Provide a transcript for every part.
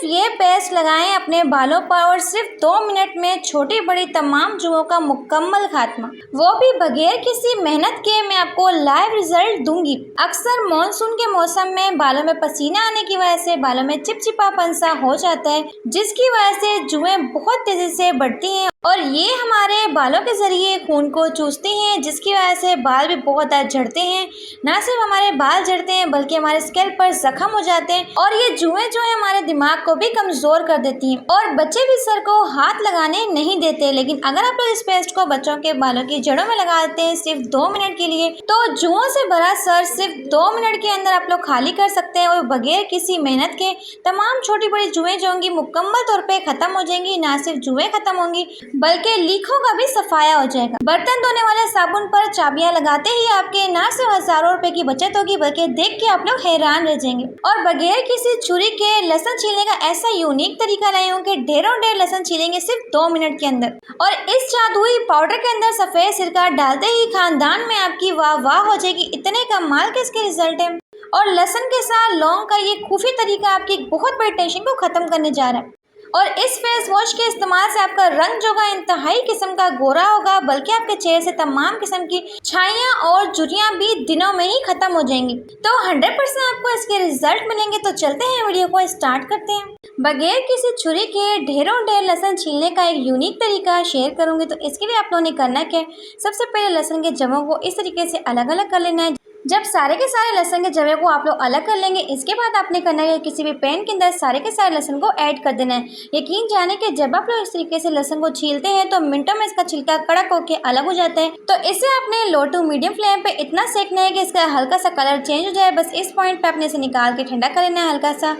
ये पेस्ट लगाएं अपने बालों पर और सिर्फ 2 मिनट में छोटी बड़ी तमाम जुओं का मुकम्मल खात्मा, वो भी बगैर किसी मेहनत के। मैं आपको लाइव रिजल्ट दूंगी। अक्सर मानसून के मौसम में बालों में पसीना आने की वजह से बालों में चिपचिपापन सा हो जाता है, जिसकी वजह से जुएं बहुत तेजी से बढ़ती हैं और ये हमारे बालों के जरिए खून को चूसती हैं, जिसकी वजह से बाल भी बहुत ज़्यादा झड़ते हैं। ना सिर्फ हमारे बाल झड़ते हैं बल्कि हमारे स्कैल्प पर जख्म हो जाते हैं और ये जुएं जो है हमारे दिमाग को भी कमजोर कर देती हैं और बच्चे भी सर को हाथ लगाने नहीं देते। लेकिन अगर आप लोग इस पेस्ट को बच्चों के बालों की जड़ों में लगा देते हैं सिर्फ 2 मिनट के लिए, तो जुओं से भरा सर सिर्फ 2 मिनट के अंदर आप लोग खाली कर सकते हैं और बगैर किसी मेहनत के तमाम छोटी बड़ी जुएं जो होंगी मुकम्मल तौर पर खत्म हो जाएंगी। ना सिर्फ जुएं खत्म होंगी बल्कि लीखों का भी सफाया हो जाएगा। बर्तन धोने वाले साबुन पर चाबियां लगाते ही आपके ना सिर्फ हजारों रुपए की बचत होगी बल्कि देख के आप लोग हैरान रह जाएंगे। और बगैर किसी छुरी के लहसुन छीलने का ऐसा यूनिक तरीका लाए हूँ कि ढेरों ढेर लहसुन छीलेंगे सिर्फ 2 मिनट के अंदर। और इस जादुई पाउडर के अंदर सफेद सिरका डालते ही खानदान में आपकी वाह वाह हो जाएगी। इतने कमाल के इसके रिजल्ट है। और लहसुन के साथ लौंग का ये खुफी तरीका आपकी बहुत बड़ी टेंशन को खत्म करने जा रहा है। और इस फेस वॉश के इस्तेमाल से आपका रंग जो है इंतहाई किस्म का गोरा होगा, बल्कि आपके चेहरे से तमाम किस्म की छाइयाँ और झुर्रियाँ भी दिनों में ही खत्म हो जाएंगी। तो 100% आपको इसके रिजल्ट मिलेंगे। तो चलते हैं वीडियो को स्टार्ट करते हैं। बगैर किसी छुरी के ढेरों ढेर लहसुन छीलने का एक यूनिक तरीका शेयर करूंगी। तो इसके लिए आप लोगों ने करना क्या है, सबसे पहले लहसुन के जवों को इस तरीके से अलग अलग कर लेना है। जब सारे के सारे लहसुन के जवे को आप लोग अलग कर लेंगे, इसके बाद आपने करना है किसी भी पैन के अंदर सारे के सारे लहसुन को ऐड कर देना है। यकीन जाने कि जब आप लोग इस तरीके से लहसुन को छीलते हैं तो मिनटों में इसका छिलका कड़क होकर अलग हो जाता है। तो इसे आपने लो टू मीडियम फ्लेम पे इतना सेकना है कि इसका हल्का सा कलर चेंज हो जाए। बस इस पॉइंट पे आपने इसे निकाल के ठंडा कर लेना है हल्का सा।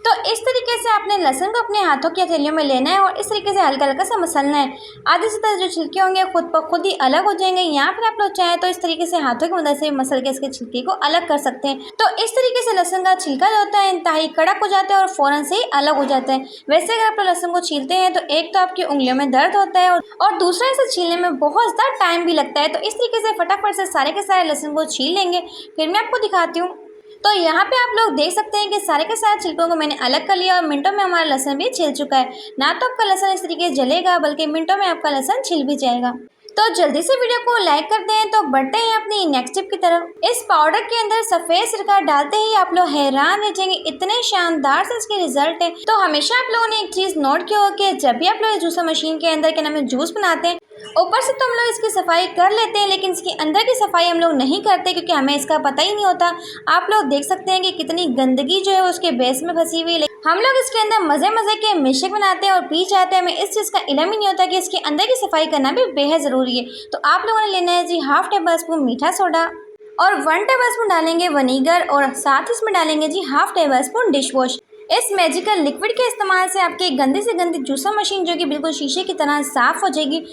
तो इस तरीके से आपने लहसुन को अपने हाथों की हथेलियों में लेना है और इस तरीके से हल्का हल्का सा मसलना है। आधे से ज़्यादा जो छिलके होंगे खुद ब खुद ही अलग हो जाएंगे। यहाँ पर आप लोग चाहें तो इस तरीके से हाथों की मदद से मसल के इसके छिलके को अलग कर सकते हैं। तो इस तरीके से लहसुन का छिलका जो होता है इंतहाई कड़क हो जाता है और फ़ौरन से ही अलग हो जाता है। वैसे अगर आप लोग लहसुन को छीलते हैं तो एक तो आपकी उंगलियों में दर्द होता है और दूसरा इसे छीलने में बहुत ज़्यादा टाइम भी लगता है। तो इस तरीके से फटाफट से सारे के सारे लहसुन को छील लेंगे। फिर मैं आपको दिखाती हूँ। तो यहाँ पे आप लोग देख सकते हैं कि सारे के सारे छिलकों को मैंने अलग कर लिया और मिनटों में हमारा लहसुन भी छिल चुका है। ना तो आपका लहसुन इस तरीके से जलेगा बल्कि मिनटों में आपका लहसुन छिल भी जाएगा। तो जल्दी से वीडियो को लाइक कर दें। तो बढ़ते हैं अपनी नेक्स्ट टिप की तरफ। इस पाउडर के अंदर सफेद सिरका डालते ही आप लोग हैरान रह जाएंगे, इतने शानदार से इसके रिजल्ट है। तो हमेशा आप लोगों ने एक चीज नोट किया हो कि जब भी आप लोग जूसर मशीन के अंदर क्या नाम है जूस बनाते हैं, ऊपर से तो हम लोग इसकी सफाई कर लेते हैं लेकिन इसके अंदर की सफाई हम लोग नहीं करते क्योंकि हमें इसका पता ही नहीं होता। आप लोग देख सकते हैं कि कितनी गंदगी जो है उसके बेस में फंसी हुई है। हम लोग इसके अंदर मजे मजे के मिल्कशेक बनाते हैं और पी जाते हैं। हमें इस चीज़ का इल्म ही नहीं होता कि इसके अंदर की सफाई करना भी बेहद ज़रूरी है। तो आप लोगों ने लेना है जी हाफ टेबल स्पून मीठा सोडा और 1 टेबल स्पून डालेंगे विनेगर और साथ इसमें डालेंगे जी half tablespoon dish wash. इस मैजिकल लिक्विड के इस्तेमाल से आपकी गंदी से गंदी जूसर मशीन जो कि बिल्कुल शीशे की तरह साफ हो जाएगी।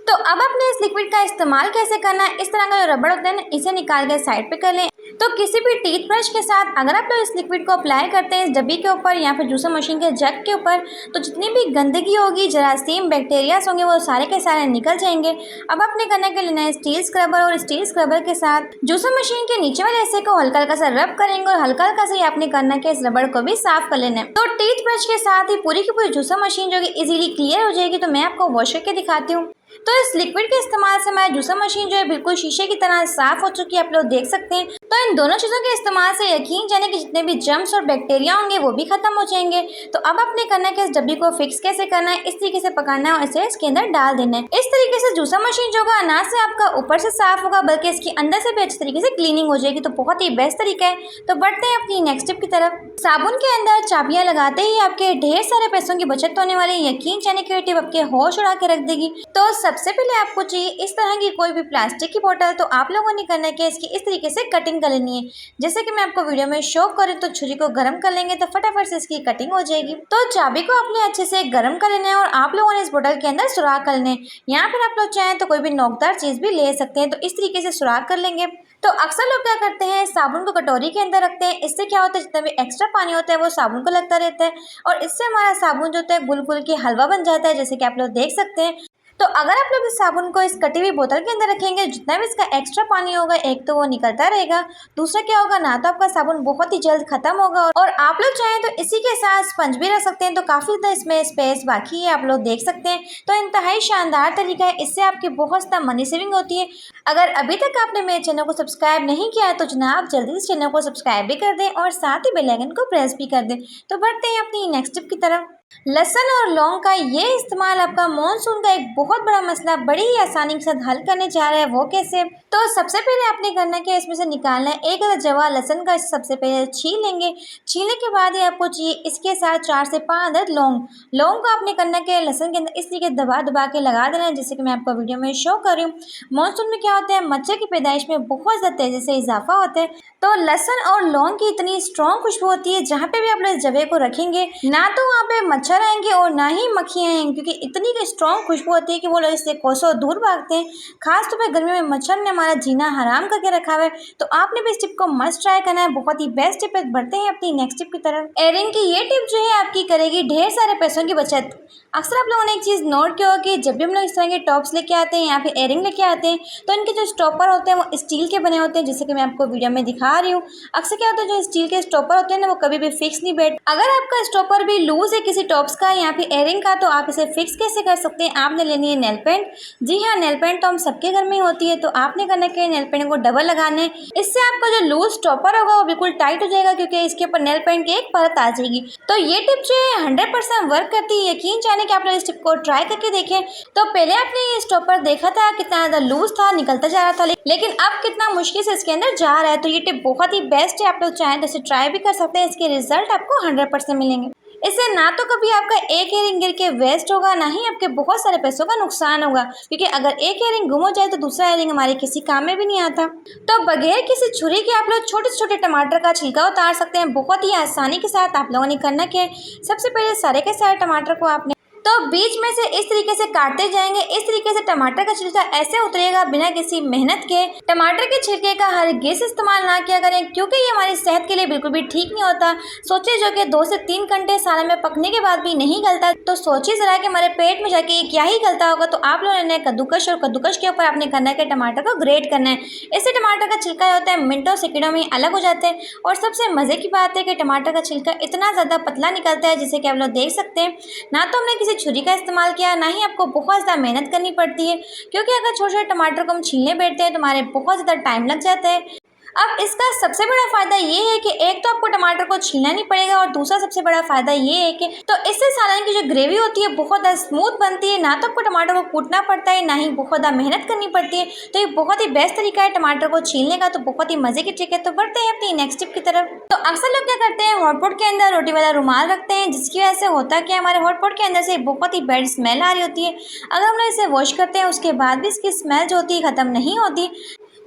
तो अब आपने इस लिक्विड का इस्तेमाल कैसे करना है, इस तरह का जो रबड़ होता है ना इसे निकाल कर साइड पे कर लें। तो किसी भी टीथ ब्रश के साथ अगर आप लोग इस लिक्विड को अप्लाई करते हैं इस डब्बी के ऊपर या फिर जूसर मशीन के जग के ऊपर, तो जितनी भी गंदगी होगी जरासीम बैक्टीरियाज होंगे वो सारे के सारे निकल जाएंगे। अब आपने करने के लेना है स्टील स्क्रबर और स्टील स्क्रबर के साथ जूसर मशीन के नीचे वाले हिस्से को हल्का हल्का सा रब करेंगे और हल्का हल्का से आपने करना है इस रबड़ को भी साफ कर लेना है। तो टीथ ब्रश के साथ ही पूरी की पूरी जूसर मशीन जो कि इजीली क्लियर हो जाएगी। तो मैं आपको वॉश करके दिखाती हूँ। तो इस लिक्विड के इस्तेमाल से हमारी जूसर मशीन जो है बिल्कुल शीशे की तरह साफ हो चुकी है, आप लोग देख सकते हैं। तो इन दोनों चीज़ों के इस्तेमाल से यकीन जाने कि जितने भी जर्म्स और बैक्टीरिया होंगे वो भी खत्म हो जाएंगे। तो अब आपने करना है कि इस डब्बी को फिक्स कैसे करना है, इस तरीके से पकड़ना है और इसे इसके अंदर डाल देना है। इस तरीके से जूसर मशीन जो होगा ना से आपका ऊपर से साफ होगा बल्कि इसके अंदर से भी अच्छी तरीके से क्लीनिंग हो जाएगी। तो बहुत ही बेस्ट तरीका है। तो बढ़ते हैं अपनी नेक्स्ट टिप की तरफ। साबुन के अंदर चाबियां लगाते ही आपके ढेर सारे पैसों की बचत होने वाली, यकीन जाने की टिप आपके होश उड़ा के रख देगी। तो सबसे पहले आपको चाहिए इस तरह की कोई भी प्लास्टिक की बोतल। तो आप लोगों ने करना है कि इसकी इस तरीके से कटिंग कर लेनी है। जैसे कि मैं आपको वीडियो में शो करूँ तो छुरी को गर्म कर लेंगे तो फटाफट से इसकी कटिंग हो जाएगी। तो चाबी को आपने अच्छे से गर्म कर लेना है और आप लोगों ने इस बोतल के अंदर सुराख कर लेना है। यहाँ पर आप लोग चाहें तो कोई भी नोकदार चीज़ भी ले सकते हैं। तो इस तरीके से सुराख कर लेंगे। तो अक्सर लोग क्या करते हैं साबुन को कटोरी के अंदर रखते हैं। इससे क्या होता है जितना भी एक्स्ट्रा पानी होता है वो साबुन को लगता रहता है और इससे हमारा साबुन जो होता है गुल गुल के हलवा बन जाता है, जैसे कि आप लोग देख सकते हैं। तो अगर आप लोग इस साबुन को इस कटी हुई बोतल के अंदर रखेंगे, जितना भी इसका एक्स्ट्रा पानी होगा एक तो वो निकलता रहेगा, दूसरा क्या होगा ना तो आपका साबुन बहुत ही जल्द खत्म होगा और आप लोग चाहें तो इसी के साथ स्पंज भी रख सकते हैं। तो काफ़ी ज़्यादा इसमें स्पेस बाकी है, आप लोग देख सकते हैं। तो इंतहाई शानदार तरीका है, इससे आपकी बहुत ज़्यादा मनी सेविंग होती है। अगर अभी तक आपने मेरे चैनल को सब्सक्राइब नहीं किया है तो जनाब जल्दी इस चैनल को सब्सक्राइब भी कर दें और साथ ही बेल आइकन को प्रेस भी कर दें। तो बढ़ते हैं अपनी नेक्स्ट टिप की तरफ। लहसुन और लौंग का ये इस्तेमाल आपका मानसून का एक बहुत बड़ा मसला बड़ी ही आसानी के साथ हल करने जा रहा है। वो कैसे? तो सबसे पहले आपने करना क्या, इसमें से निकालना है एक अदद जवा लहसुन का। सबसे पहले छील लेंगे, छीलने के बाद ही आपको चाहिए इसके साथ 4 से 5 अदद लौंग को आपने करना क्या, लहसुन के अंदर इस तरीके दबा दबा के लगा देना है, जैसे कि मैं आपको वीडियो में शो कर रही हूँ। मानसून में क्या होता है, मच्छर की पैदाइश में बहुत ज़्यादा तेज़ी से इजाफा होता है। तो लहसुन और लौंग की इतनी स्ट्रॉन्ग खुशबू होती है, जहाँ पे भी आप लोग इस जवे को रखेंगे ना तो वहाँ पे मच्छर आएंगे और ना ही मक्खियाँ आएंगी, क्योंकि इतनी स्ट्रॉन्ग खुशबू होती है कि वो लोग इससे कोसों दूर भागते हैं। खास तौर पे गर्मियों में मच्छर ने हमारा जीना हराम करके रखा हुआ है। तो आपने भी इस टिप को मस्ट ट्राई करना है, बहुत ही बेस्ट टिप है। बढ़ते हैं अपनी नेक्स्ट टिप की तरफ। एयरिंग की ये टिप जो है आपकी करेगी ढेर सारे पैसों की बचत। अक्सर आप लोगों ने एक चीज़ नोट किया होगा कि जब भी हम लोग इस तरह के टॉप्स लेके आते हैं या फिर एयरिंग लेके आते हैं तो इनके जो स्टॉपर होते हैं वो स्टील के बने होते हैं, जैसे कि मैं आपको वीडियो में दिखा रही हूँ। अक्सर क्या होता है, जो स्टील के स्टॉपर होते हैं ना वो कभी भी फिक्स नहीं बैठ। अगर आपका स्टॉपर भी लूज है किसी टॉप्स का या फिर एयरिंग का तो आप इसे फिक्स कैसे कर सकते हैं। आपने लेनी है नेल पेंट। जी हाँ, नेल पेंट तो हम सबके घर में ही होती है। तो आपने करना क्या, नेल पेंट को डबल लगाना है। इससे आपका जो लूज स्टॉपर होगा वो बिल्कुल टाइट हो जाएगा, क्योंकि इसके ऊपर नेल पेंट की एक परत आ जाएगी। तो ये टिप जो है 100% वर्क करती है। यकीन जाने कि आप लोग इस टिप को ट्राई करके देखें। तो पहले आपने ये स्टॉपर देखा था कितना ज़्यादा लूज था, निकलता जा रहा था, लेकिन अब कितना मुश्किल से इसके अंदर जा रहा है। तो ये टिप बहुत ही बेस्ट है, आप लोग चाहें तो इसे ट्राई भी कर सकते हैं। इसके रिजल्ट आपको 100% मिलेंगे। इससे ना तो कभी आपका एक इयरिंग गिर के वेस्ट होगा, ना ही आपके बहुत सारे पैसों का नुकसान होगा, क्योंकि अगर एक इयरिंग गुम हो जाए तो दूसरा इयरिंग हमारे किसी काम में भी नहीं आता। तो बगैर किसी छुरी के आप लोग छोटे छोटे टमाटर का छिलका उतार सकते हैं, बहुत ही आसानी के साथ। आप लोगों ने करना क्या है, सबसे पहले सारे के सारे टमाटर को आपने तो बीच में से इस तरीके से काटते जाएंगे। इस तरीके से टमाटर का छिलका ऐसे उतरेगा बिना किसी मेहनत के। टमाटर के छिलके का हरगिज़ इस्तेमाल ना किया करें, क्योंकि ये हमारी सेहत के लिए बिल्कुल भी ठीक नहीं होता। सोचिए जो कि 2 से 3 घंटे सालन में पकने के बाद भी नहीं गलता, तो सोचिए ज़रा कि हमारे पेट में जाके ये क्या ही गलता होगा। तो आप लोगों ने कद्दूकश और कद्दूकश के ऊपर आपने करना है कि टमाटर को ग्रेट करना है। इससे टमाटर का छिलका होता है मिनटों सेकंडों में अलग हो जाते हैं। और सबसे मज़े की बात है कि टमाटर का छिलका इतना ज़्यादा पतला निकलता है, जैसे कि आप लोग देख सकते हैं। ना तो हमने किसी छुरी का इस्तेमाल किया, ना ही आपको बहुत ज़्यादा मेहनत करनी पड़ती है, क्योंकि अगर छोटे छोटे टमाटर को हम छीलने बैठते हैं तो हमारे बहुत ज़्यादा टाइम लग जाता है। अब इसका सबसे बड़ा फ़ायदा ये है कि एक तो आपको टमाटर को छीलना नहीं पड़ेगा, और दूसरा सबसे बड़ा फ़ायदा ये है कि तो इससे सालन की जो ग्रेवी होती है बहुत ज़्यादा स्मूथ बनती है। ना तो आपको टमाटर को कूटना पड़ता है, ना ही बहुत ज़्यादा मेहनत करनी पड़ती है। तो ये बहुत ही बेस्ट तरीका है टमाटर को छीलने का। तो बहुत ही मज़े की ट्रिक है। तो बढ़ते हैं अपनी नेक्स्ट टिप की तरफ। तो अक्सर लोग क्या करते हैं, हॉटपॉट के अंदर रोटी वाला रुमाल रखते हैं, जिसकी वजह से होता है कि हमारे हॉटपॉट के अंदर से बहुत ही बैड स्मेल आ रही होती है। अगर हम लोग इसे वॉश करते हैं उसके बाद भी इसकी स्मेल जो होती है ख़त्म नहीं होती।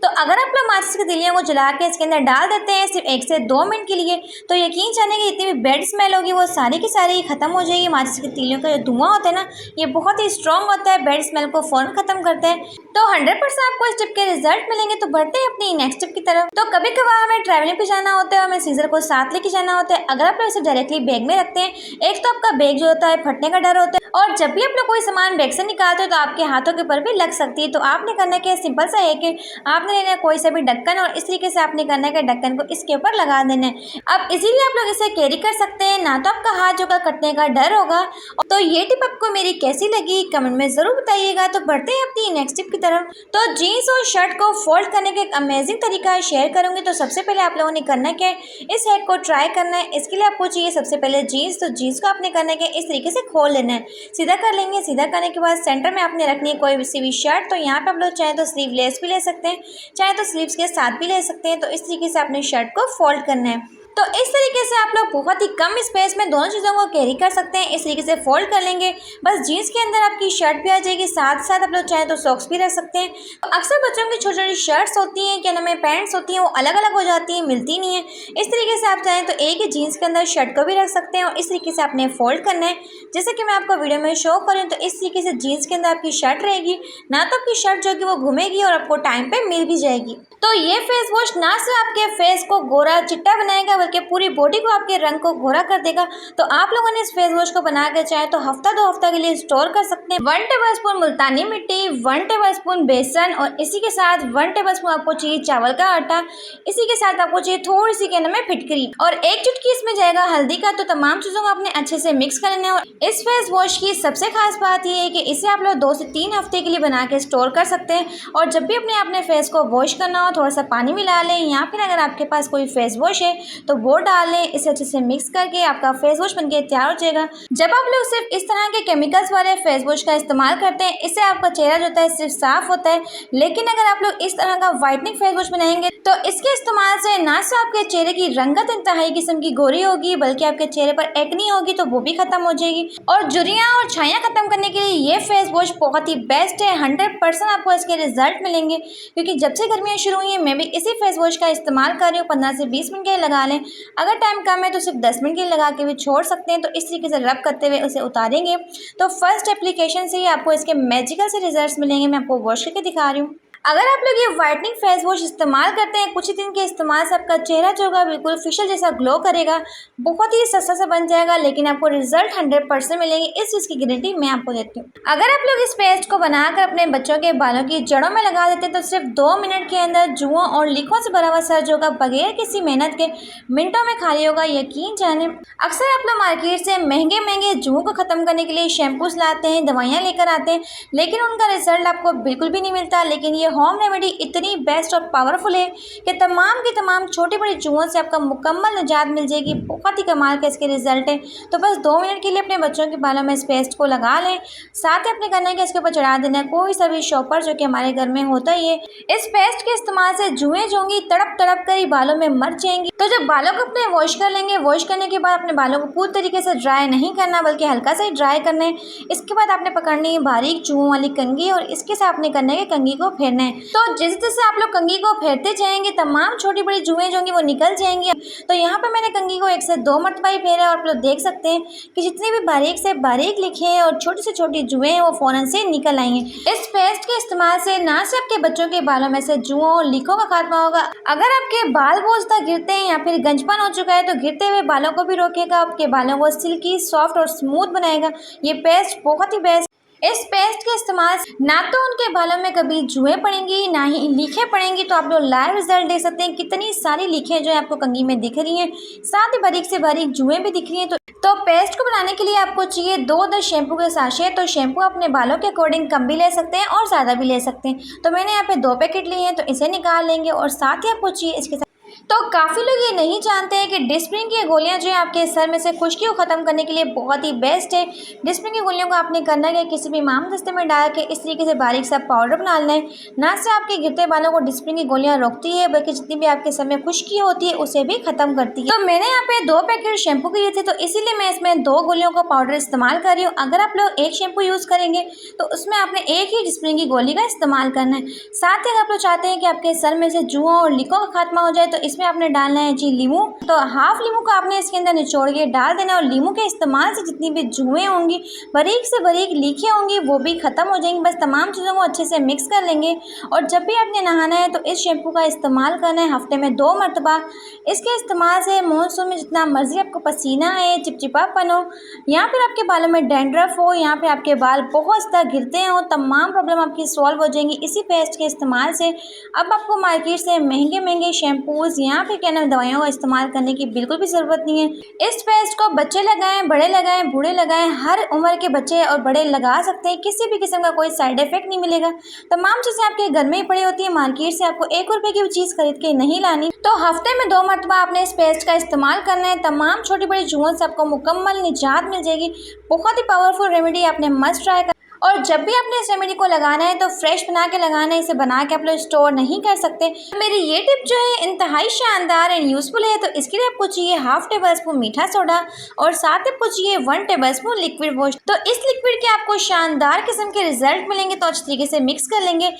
तो अगर आप लोग माचिस की तीलियों को जला के इसके अंदर डाल देते हैं सिर्फ 1 से 2 मिनट के लिए, तो यकीन जाने कि जितनी भी बैड स्मेल होगी वो सारी की सारी ख़त्म हो जाएगी। माचिस की तीलियों का जो धुआं होता है ना, ये बहुत ही स्ट्रॉन्ग होता है, बैड स्मेल को फ़ौरन ख़त्म करता है। तो 100% आपको इस टिप के रिजल्ट मिलेंगे। तो बढ़ते हैं अपनी नेक्स्ट टिप की तरफ। तो कभी कभार हमें ट्रैवलिंग पे जाना होता है और हमें सीजर को साथ लेके जाना होता है। अगर आप लोग इसे डायरेक्टली बैग में रखते हैं, एक तो आपका बैग जो होता है फटने का डर होता है, और जब भी आप लोग कोई सामान बैग से निकालते हो तो आपके हाथों के ऊपर भी लग सकती है। तो आपने करना क्या, सिंपल सा है कि आपने लेना है कोई सा भी ढक्कन, और इस तरीके से आपने करना है कि ढक्कन को इसके ऊपर लगा देना है। अब इजीली आप लोग इसे कैरी कर सकते हैं, ना तो आपका हाथ जो का कटने का डर होगा। तो ये टिप आपको मेरी कैसी लगी कमेंट में ज़रूर बताइएगा। तो बढ़ते हैं अपनी नेक्स्ट टिप की तरफ। तो जीन्स और शर्ट को फोल्ड करने का एक अमेजिंग तरीका शेयर करूंगी। तो सबसे पहले आप लोगों ने करना क्या है, इस हैक को ट्राई करना है। इसके लिए आपको चाहिए सबसे पहले जीन्स। तो जीन्स को आपने करना है कि इस तरीके से खोल लेना है, सीधा कर लेंगे। सीधा करने के बाद सेंटर में आपने रखनी है कोई सी भी शर्ट। तो यहाँ पे आप लोग चाहे तो स्लीवलेस भी ले सकते हैं, चाहे तो स्लीव्स के साथ भी ले सकते हैं। तो इस तरीके से आपने शर्ट को फोल्ड करना है। तो इस तरीके से आप लोग बहुत ही कम स्पेस में दोनों चीज़ों को कैरी कर सकते हैं। इस तरीके से फोल्ड कर लेंगे, बस जीन्स के अंदर आपकी शर्ट भी आ जाएगी, साथ साथ आप लोग चाहे तो सॉक्स भी रख सकते हैं। तो अक्सर बच्चों की छोटी छोटी शर्ट्स होती हैं, क्या नाम है, पैंट्स होती हैं, वो अलग अलग हो जाती हैं, मिलती नहीं है। इस तरीके से आप चाहें तो एक ही जीन्स के अंदर शर्ट को भी रख सकते हैं, और इस तरीके से आपने फोल्ड करना है, जैसे कि मैं आपको वीडियो में शो करूँ। तो इस तरीके से जीन्स के अंदर आपकी शर्ट रहेगी, ना तो आपकी शर्ट जो कि वो घूमेगी और आपको टाइम पर मिल भी जाएगी। तो ये फेस वॉश ना सिर्फ आपके फेस को गोरा चिट्टा बनाएगा, बल्कि पूरी बॉडी को आपके रंग को गोरा कर देगा। तो आप लोगों ने इस फेस वॉश को बना के चाहे तो हफ्ता 2 हफ्ता के लिए स्टोर कर सकते हैं। 1 टेबलस्पून मुल्तानी मिट्टी, 1 टेबलस्पून बेसन और इसी के साथ 1 टेबलस्पून आपको चाहिए चावल का आटा। इसी के साथ आपको चाहिए थोड़ी सी कहने में फिटकरी और 1 चुटकी इसमें जाएगा हल्दी का। तो तमाम चीज़ों को आपने अच्छे से मिक्स कर लेना है। और इस फेस वॉश की सबसे खास बात यह है कि इसे आप लोग 2 से 3 हफ्ते के लिए बना के स्टोर कर सकते हैं। और जब भी अपने फेस को वॉश करना हो थोड़ा सा पानी मिला लें या फिर अगर आपके पास कोई फेस वॉश है तो वो डाल लें। इसे अच्छे से मिक्स करके आपका फेस वॉश बनके तैयार हो जाएगा। जब आप लोग सिर्फ इस तरह के केमिकल्स वाले फेस वॉश का इस्तेमाल करते हैं इससे आपका चेहरा जो होता है सिर्फ साफ होता है। लेकिन अगर आप लोग इस तरह का वाइटनिंग फेस वॉश बनाएंगे तो इसके इस्तेमाल से ना सिर्फ आपके चेहरे की रंगत इंतहाई किस्म की गोरी होगी बल्कि आपके चेहरे पर एक्नी होगी तो वो भी खत्म हो जाएगी। और झुर्रियाँ और छाइयाँ खत्म करने के लिए ये फेस वॉश बहुत ही बेस्ट है। 100% आपको इसके रिजल्ट मिलेंगे क्योंकि जब से गर्मियाँ शुरू हुई हैं मैं भी इसी फेस वॉश का इस्तेमाल कर रही हूँ। 15 से 20 मिनट के लिए लगा लें। अगर टाइम कम है तो सिर्फ 10 मिनट के लिए लगा के भी छोड़ सकते हैं। तो इस तरीके से रब करते हुए उसे उतारेंगे तो फर्स्ट एप्लीकेशन से ही आपको इसके मैजिकल से रिजल्ट्स मिलेंगे। मैं आपको वॉश करके दिखा रही हूँ। अगर आप लोग ये वाइटनिंग फेस वॉश इस्तेमाल करते हैं कुछ ही दिन के इस्तेमाल से आपका चेहरा जो होगा बिल्कुल फेशियल जैसा ग्लो करेगा। बहुत ही सस्ता सा बन जाएगा लेकिन आपको रिजल्ट 100% मिलेंगे। इस चीज़ की गारंटी मैं आपको देती हूँ। अगर आप लोग इस पेस्ट को बनाकर अपने बच्चों के बालों की जड़ों में लगा देते हैं तो सिर्फ 2 मिनट के अंदर जुओं और लीखों से भरा हुआ सर जो होगा बगैर किसी मेहनत के मिनटों में खाली होगा। यकीन जाने अक्सर आप लोग मार्केट से महंगे जुओं को ख़त्म करने के लिए शैम्पूस लाते हैं, दवाइयाँ लेकर आते हैं लेकिन उनका रिजल्ट आपको बिल्कुल भी नहीं मिलता। लेकिन ये होम रेमेडी इतनी बेस्ट और पावरफुल है कि तमाम की तमाम छोटे बड़े जुओं से आपका मुकम्मल निजात मिल जाएगी। बहुत ही कमाल का इसके रिजल्ट है। तो बस 2 मिनट के लिए अपने बच्चों के बालों में इस पेस्ट को लगा लें। साथ ही अपने करना है कि इसके ऊपर चढ़ा देना है कोई सा भी शॉपर जो कि हमारे घर में होता ही है। इस पेस्ट के इस्तेमाल से जुएँ जो होंगी तड़प तड़प कर ही बालों में मर जाएंगी। तो जब बालों को अपने वॉश कर लेंगे वॉश करने के बाद अपने बालों को पूरी तरीके से ड्राई नहीं करना बल्कि हल्का सा ही ड्राई करना है। इसके बाद आपने पकड़नी है बारीक जुओं वाली कंघी और इसके साथ आपने करना है कि कंघी को फेरना है। तो जिस जैसे आप लोग कंघी को फेरते जाएंगे तमाम छोटी बड़ी जुएँ जो होंगी वो निकल जाएंगी। तो यहाँ पे मैंने कंघी को 1 से 2 मरतबा ही फेरा और आप लोग देख सकते हैं कि जितनी भी बारीक से बारीक लिखे हैं और छोटी से छोटी जुएँ हैं वो फ़ौरन से निकल आएंगे। इस पेस्ट के इस्तेमाल से ना सिर्फ आपके बच्चों के बालों में से जुओं और लीखों का खात्मा होगा। अगर आपके बाल बहुत ज़्यादा गिरते हैं या फिर गंजपन हो चुका है तो गिरते हुए बालों को भी रोकेगा। आपके बालों को सिल्की सॉफ्ट और स्मूथ बनाएगा। ये पेस्ट बहुत ही बेस्ट। इस पेस्ट के इस्तेमाल से ना तो उनके बालों में कभी जुएँ पड़ेंगी ना ही लीखें पड़ेंगी। तो आप लोग लाइव रिजल्ट देख सकते हैं कितनी सारी लीखें जो है आपको कंघी में दिख रही हैं, साथ ही बारीक से बारीक जुएँ भी दिख रही हैं। तो पेस्ट को बनाने के लिए आपको चाहिए 2 शैम्पू के साशे। तो शैम्पू अपने बालों के अकॉर्डिंग कम भी ले सकते हैं और ज़्यादा भी ले सकते हैं। तो मैंने यहाँ पे 2 पैकेट लिए हैं तो इसे निकाल लेंगे। और साथ ही आपको चाहिए इसके तो काफ़ी लोग ये नहीं जानते हैं कि डिस्प्रिन की गोलियां जो है आपके सर में से खुश्की को ख़त्म करने के लिए बहुत ही बेस्ट है। डिस्प्रिन की गोलियों को आपने करना है किसी भी माम दस्ते में डाल के इस तरीके से बारीक सा पाउडर बना लेना है। ना सिर्फ आपके गिरते बालों को डिस्प्रिन की गोलियां रोकती है बल्कि जितनी भी आपके सर में खुश्की होती है उसे भी ख़त्म करती है। तो मैंने यहाँ पे 2 पैकेट शैम्पू के लिए थे तो इसीलिए मैं इसमें 2 गोलियों का पाउडर इस्तेमाल कर रही हूँ। अगर आप लोग 1 शैम्पू यूज़ करेंगे तो उसमें आपने 1 ही डिस्प्रिन की गोली का इस्तेमाल करना है। साथ ही अगर आप लोग चाहते हैं कि आपके सर में से जुओं और लीकों का खात्मा हो जाए तो इसमें आपने डालना है जी लीमू। तो हाफ लीमू को आपने इसके अंदर निचोड़ के डाल देना और लीमू के इस्तेमाल से जितनी भी जुएँ होंगी बारीक से बारीक लीखें होंगी वो भी ख़त्म हो जाएंगी। बस तमाम चीज़ों को अच्छे से मिक्स कर लेंगे। और जब भी आपने नहाना है तो इस शैम्पू का इस्तेमाल करना है हफ्ते में 2 मरतबा। इसके इस्तेमाल से मॉनसून में जितना मर्जी आपको पसीना आए, चिपचिपापन हो या फिर आपके बालों में डैंड्रफ हो या फिर आपके बाल बहुत ज़्यादा गिरते हो, तमाम प्रॉब्लम आपकी सॉल्व हो जाएंगी इसी पेस्ट के इस्तेमाल से। अब आपको मार्केट से महंगे शैम्पूज़ या फिर क्या नाम दवाइयों का इस्तेमाल करने की बिल्कुल भी ज़रूरत नहीं है। इस पेस्ट को बच्चे लगाएं, बड़े लगाएं, बूढ़े लगाएं, हर उम्र के बच्चे और बड़े लगा सकते हैं। किसी भी किस्म का कोई साइड इफेक्ट नहीं मिलेगा। तमाम चीज़ें आपके घर में ही पड़ी होती है। मार्केट से आपको 1 रुपये की भी चीज़ खरीद के नहीं लानी। तो हफ्ते में 2 मरतबा आपने इस पेस्ट का इस्तेमाल करना है। तमाम छोटी बड़ी जुओं से आपको मुकम्मल निजात मिल जाएगी। बहुत ही पावरफुल रेमेडी आपने मस्ट ट्राई कर। और जब भी आपने इस रेमेडी को लगाना है तो फ्रेश बना के लगाना है। इसे बना के आप लोग स्टोर नहीं कर सकते। मेरी ये टिप जो है इंतहाई शानदार एंड यूज़फुल है। तो इसके लिए आपको चाहिए हाफ टेबल स्पून मीठा सोडा और साथ ही आपको चाहिए 1 टेबल स्पून लिक्विड वॉश। तो इस लिक्विड के आपको शानदार किस्म के रिजल्ट मिलेंगे। तो अच्छी तरीके से मिक्स कर लेंगे।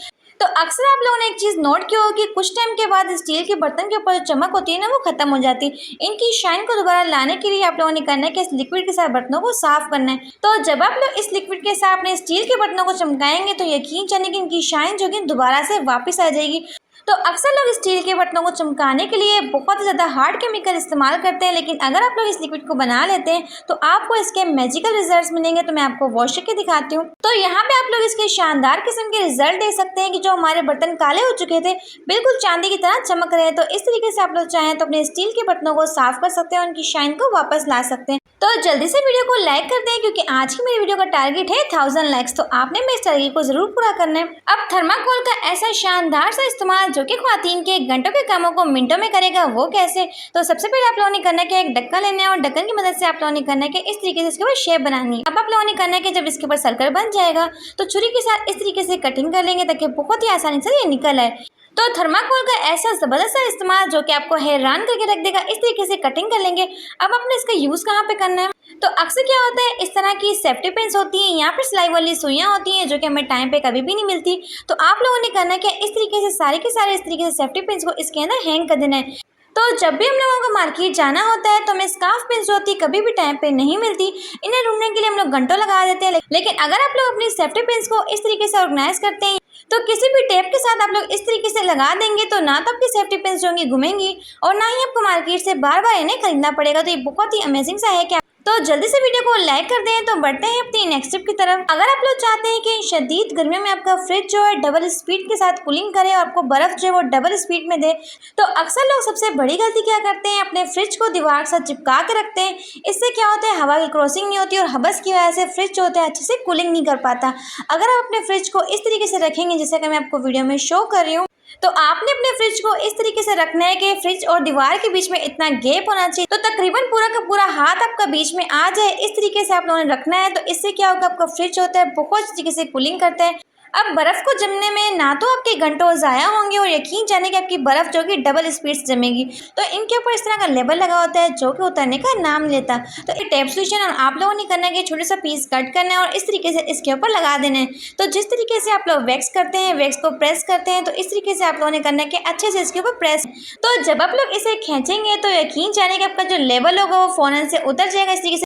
तो अक्सर आप लोगों ने एक चीज़ नोट की होगी, कुछ टाइम के बाद स्टील के बर्तन के ऊपर जो चमक होती है ना वो खत्म हो जाती है। इनकी शाइन को दोबारा लाने के लिए आप लोगों ने करना है कि इस लिक्विड के साथ बर्तनों को साफ करना है। तो जब आप लोग इस लिक्विड के साथ अपने स्टील के बर्तनों को चमकाएंगे तो यकीन जानिए कि इनकी शाइन जो कि दोबारा से वापस आ जाएगी। तो अक्सर लोग स्टील के बर्तनों को चमकाने के लिए बहुत ज़्यादा हार्ड केमिकल इस्तेमाल करते हैं, लेकिन अगर आप लोग इस लिक्विड को बना लेते हैं तो आपको इसके मैजिकल रिजल्ट्स मिलेंगे। तो मैं आपको वॉश करके दिखाती हूँ। तो यहाँ पे आप लोग इसके शानदार किस्म के रिजल्ट देख सकते हैं कि जो हमारे बर्तन काले हो चुके थे बिल्कुल चांदी की तरह चमक रहे हैं। तो इस तरीके से आप लोग चाहें तो अपने स्टील के बर्तनों को साफ कर सकते हैं, उनकी शाइन को वापस ला सकते हैं। तो जल्दी से वीडियो को लाइक कर दें क्योंकि आज की मेरी वीडियो का टारगेट है 1000 लाइक्स। तो आपने मेरे इस टारगेट को जरूर पूरा करना है। अब थर्माकोल का ऐसा शानदार सा इस्तेमाल जो कि ख्वातीन के घंटों के कामों को मिनटों में करेगा, वो कैसे? तो सबसे पहले आप लोगों ने करना है एक ढक्कन लेना है और ढक्कन की मदद से आप लोगों ने करना है इस तरीके से इसके ऊपर शेप बनानी है। अब आप लोगों ने करना है कि जब इसके ऊपर सर्कल बन जाएगा तो छुरी के साथ इस तरीके से कटिंग कर लेंगे ताकि बहुत ही आसानी से ये निकल आए। तो थर्माकोल का ऐसा जबरदस्त सा इस्तेमाल जो कि आपको हैरान करके रख देगा, इस तरीके से कटिंग कर लेंगे। अब आपने इसका यूज कहाँ पे करना है? तो अक्सर क्या होता है, इस तरह की सेफ्टी पिन्स होती हैं या फिर सिलाई वाली सुइयां होती हैं जो कि हमें टाइम पे कभी भी नहीं मिलती। तो आप लोगों ने करना है कि इस तरीके से सारे के सारे इस तरीके से सेफ्टी पिन्स को इसके अंदर हैंग कर देना है। तो जब भी हम लोगों को मार्केट जाना होता है तो हमें स्कार्फ पिन्स जो होती है कभी भी टाइम पे नहीं मिलती। इन्हें ढूंढने के लिए हम लोग घंटों लगा देते हैं, लेकिन अगर आप लोग अपनी सेफ्टी पिन्स को इस तरीके से ऑर्गेनाइज करते हैं तो किसी भी टेप के साथ आप लोग इस तरीके से लगा देंगे तो ना तो आपकी सेफ्टी पिन्स जो होंगी घूमेंगी और ना ही आपको मार्केट से बार बार इन्हें खरीदना पड़ेगा। तो ये बहुत ही अमेजिंग सा है क्या। तो जल्दी से वीडियो को लाइक कर दें। तो बढ़ते हैं अपनी नेक्स्ट टिप की तरफ। अगर आप लोग चाहते हैं कि शदीद गर्मियों में आपका फ्रिज जो है डबल स्पीड के साथ कूलिंग करे और आपको बर्फ जो है वो डबल स्पीड में दे, तो अक्सर लोग सबसे बड़ी गलती क्या करते हैं, अपने फ्रिज को दीवार के साथ चिपका के रखते हैं। इससे क्या होता है, हवा की क्रॉसिंग नहीं होती और हबस की वजह से फ्रिज जो होता है अच्छे से कूलिंग नहीं कर पाता। अगर आप अपने फ्रिज को इस तरीके से रखेंगे जैसे कि मैं आपको वीडियो में शो कर रही हूँ, तो आपने अपने फ्रिज को इस तरीके से रखना है कि फ्रिज और दीवार के बीच में इतना गैप होना चाहिए तो तकरीबन पूरा का पूरा हाथ आपका बीच में आ जाए। इस तरीके से आप लोगों ने रखना है। तो इससे क्या होगा, आपका फ्रिज होता है बहुत तरीके से कूलिंग करता है। अब बर्फ को जमने में ना तो आपके घंटों ज़ाया होंगे और यकीन जाने कि आपकी बर्फ जो कि डबल स्पीड से जमेगी। तो इनके ऊपर इस तरह का लेबल लगा होता है जो कि उतरने का नाम लेता। तो ये टेप सोल्यूशन और आप लोगों ने करना है कि छोटे सा पीस कट करना है और इस तरीके से इसके ऊपर लगा देना है। तो जिस तरीके से आप लोग वैक्स करते हैं, वैक्स को प्रेस करते हैं, तो इस तरीके से आप लोगों ने करना है कि अच्छे से इसके ऊपर प्रेस। तो जब आप लोग इसे खींचेंगे तो यकीन जाने कि आपका जो लेबल होगा वो फ़ौरन से उतर जाएगा। इस तरीके से